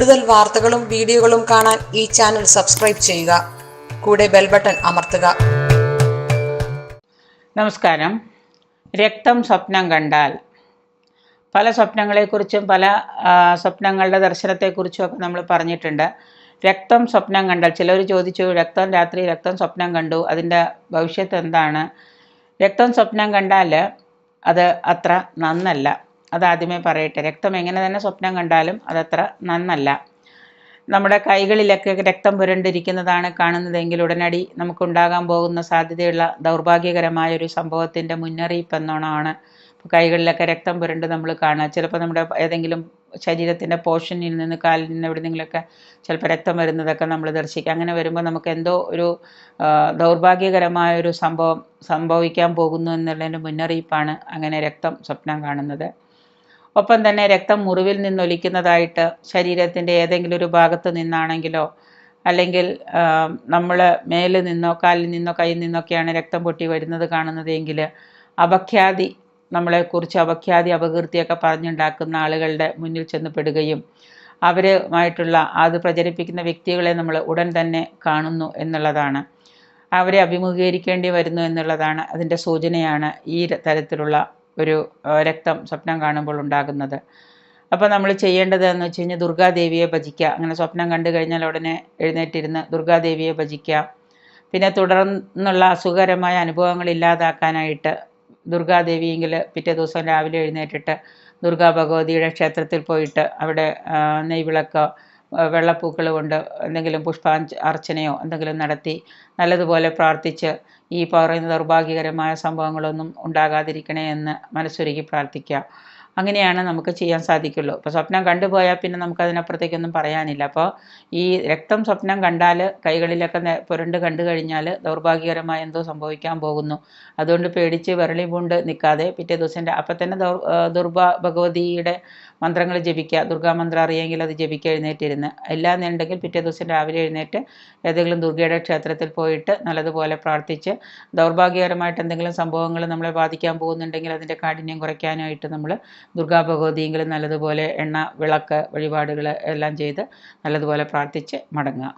കൂടുതൽ വാർത്തകളും വീഡിയോകളും കാണാൻ ഈ ചാനൽ സബ്സ്ക്രൈബ് ചെയ്യുക. കൂടെ ബെൽ ബട്ടൺ അമർത്തുക. നമസ്കാരം. രക്തം സ്വപ്നം കണ്ടാൽ പല സ്വപ്നങ്ങളെക്കുറിച്ചും പല സ്വപ്നങ്ങളുടെ ദർശനത്തെക്കുറിച്ചും ഒക്കെ നമ്മൾ പറഞ്ഞിട്ടുണ്ട്. രക്തം സ്വപ്നം കണ്ടാൽ ചിലർ ചോദിച്ചു, രാത്രി രക്തം സ്വപ്നം കണ്ടു, അതിൻ്റെ ഭവിഷ്യത്ത് എന്താണ്? രക്തം സ്വപ്നം കണ്ടാൽ അത് അത്ര നന്നല്ല. അതാദ്യമേ പറയട്ടെ. രക്തം എങ്ങനെ തന്നെ സ്വപ്നം കണ്ടാലും അതത്ര നന്നല്ല. നമ്മുടെ കൈകളിലൊക്കെ രക്തം പുരണ്ടിരിക്കുന്നതാണ് കാണുന്നതെങ്കിൽ ഉടനടി നമുക്കുണ്ടാകാൻ പോകുന്ന സാധ്യതയുള്ള ദൗർഭാഗ്യകരമായൊരു സംഭവത്തിൻ്റെ മുന്നറിയിപ്പ് എന്നോണമാണ് കൈകളിലൊക്കെ രക്തം പുരണ്ട് നമ്മൾ കാണുക. ചിലപ്പോൾ നമ്മുടെ ഏതെങ്കിലും ശരീരത്തിൻ്റെ പോർഷനിൽ നിന്ന് കാലിൽ നിന്ന് എവിടെയെങ്കിലുമൊക്കെ ചിലപ്പോൾ രക്തം വരുന്നതൊക്കെ നമ്മൾ ദർശിക്കുക. അങ്ങനെ വരുമ്പോൾ നമുക്ക് എന്തോ ഒരു ദൗർഭാഗ്യകരമായൊരു സംഭവിക്കാൻ പോകുന്നു എന്നുള്ളതിൻ്റെ മുന്നറിയിപ്പാണ് അങ്ങനെ രക്തം സ്വപ്നം കാണുന്നത്. ഒപ്പം തന്നെ രക്തം മുറിവിൽ നിന്നൊലിക്കുന്നതായിട്ട് ശരീരത്തിൻ്റെ ഏതെങ്കിലും ഒരു ഭാഗത്ത് നിന്നാണെങ്കിലോ അല്ലെങ്കിൽ നമ്മൾ മേലിൽ നിന്നോ കാലിൽ നിന്നോ കയ്യിൽ നിന്നൊക്കെയാണ് രക്തം പൊട്ടി വരുന്നത് കാണുന്നതെങ്കിൽ അപഖ്യാതി, നമ്മളെക്കുറിച്ച് അപകീർത്തിയൊക്കെ പറഞ്ഞുണ്ടാക്കുന്ന ആളുകളുടെ മുന്നിൽ ചെന്ന് പെടുകയും അവരുമായിട്ടുള്ള അത് പ്രചരിപ്പിക്കുന്ന വ്യക്തികളെ നമ്മൾ ഉടൻ തന്നെ കാണുന്നു എന്നുള്ളതാണ്. അവരെ അഭിമുഖീകരിക്കേണ്ടി വരുന്നു എന്നുള്ളതാണ് അതിൻ്റെ സൂചനയാണ് ഈ തരത്തിലുള്ള ഒരു രക്തം സ്വപ്നം കാണുമ്പോൾ ഉണ്ടാകുന്നത്. അപ്പോൾ നമ്മൾ ചെയ്യേണ്ടത് എന്ന് വെച്ച് കഴിഞ്ഞാൽ ദുർഗാദേവിയെ ഭജിക്കുക. അങ്ങനെ സ്വപ്നം കണ്ടു കഴിഞ്ഞാൽ ഉടനെ എഴുന്നേറ്റിരുന്ന് ദുർഗാദേവിയെ ഭജിക്കുക. പിന്നെ തുടർന്നുള്ള അസുഖകരമായ അനുഭവങ്ങൾ ഇല്ലാതാക്കാനായിട്ട് ദുർഗാദേവിയെങ്കിൽ പിറ്റേ ദിവസം രാവിലെ എഴുന്നേറ്റിട്ട് ദുർഗാ ഭഗവതിയുടെ ക്ഷേത്രത്തിൽ പോയിട്ട് അവിടെ നെയ്വിളക്കോ വെള്ളപ്പൂക്കൾ കൊണ്ട് എന്തെങ്കിലും അർച്ചനയോ എന്തെങ്കിലും നടത്തി നല്ലതുപോലെ പ്രാർത്ഥിച്ച് ഈ പറയുന്ന ദൗർഭാഗ്യകരമായ സംഭവങ്ങളൊന്നും ഉണ്ടാകാതിരിക്കണേ എന്ന് മനസ്സൊരുക്കി പ്രാർത്ഥിക്കുക. അങ്ങനെയാണ് നമുക്ക് ചെയ്യാൻ സാധിക്കുള്ളൂ. ഇപ്പോൾ സ്വപ്നം കണ്ടുപോയാൽ പിന്നെ നമുക്കതിനപ്പുറത്തേക്കൊന്നും പറയാനില്ല. അപ്പോൾ ഈ രക്തം സ്വപ്നം കണ്ടാൽ കൈകളിലൊക്കെ പുരണ്ട് കണ്ടു കഴിഞ്ഞാൽ ദൗർഭാഗ്യകരമായ എന്തോ സംഭവിക്കാൻ പോകുന്നു. അതുകൊണ്ട് പേടിച്ച് വിരളി പൂണ്ട് നിൽക്കാതെ പിറ്റേ ദിവസം അപ്പം തന്നെ ഭഗവതിയുടെ മന്ത്രങ്ങൾ ജപിക്കുക. ദുർഗാമന്ത്രം അറിയെങ്കിൽ അത് ജപിക്കുക എഴുന്നേറ്റിരുന്ന്. എന്നുണ്ടെങ്കിൽ പിറ്റേ ദിവസം രാവിലെ എഴുന്നേറ്റ് ഏതെങ്കിലും ദുർഗയുടെ ക്ഷേത്രത്തിൽ പോയിട്ട് നല്ലതുപോലെ പ്രാർത്ഥിച്ച് ദൗർഭാഗ്യകരമായിട്ട് എന്തെങ്കിലും സംഭവങ്ങൾ നമ്മളെ ബാധിക്കാൻ പോകുന്നുണ്ടെങ്കിൽ അതിൻ്റെ കാഠിന്യം കുറയ്ക്കാനായിട്ട് നമ്മൾ ദുർഗാ ഭഗവതിയെങ്കിലും നല്ലതുപോലെ എണ്ണ വിളക്ക് വഴിപാടുകൾ എല്ലാം ചെയ്ത് നല്ലതുപോലെ പ്രാർത്ഥിച്ച് മടങ്ങുക.